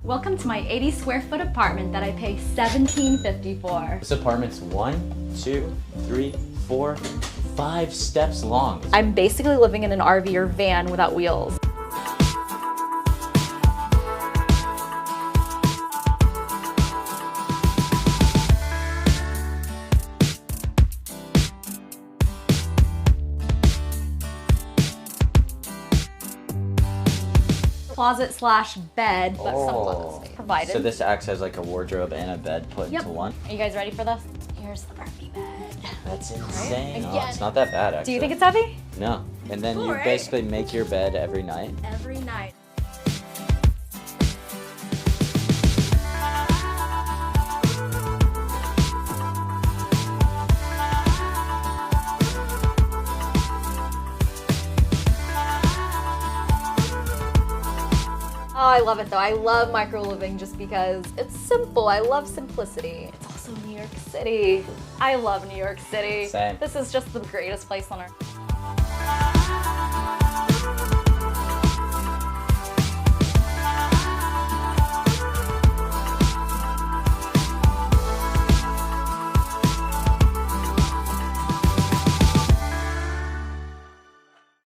Welcome to my 80 square foot apartment that I pay $17.50 for. This apartment's 1, 2, 3, 4, 5 steps long. I'm basically living in an RV or van without wheels. Closet slash bed, but some closet space provided. So this acts as like a wardrobe and a bed put into one? Are you guys ready for this? Here's the RV bed. That's insane. Right? Oh, it's not that bad, actually. Do you think it's heavy? No. And then Cool, you right? basically make your bed every night. Every night. Oh, I love it though. I love micro living just because it's simple. I love simplicity. It's also New York City. I love New York City. Same. This is just the greatest place on earth.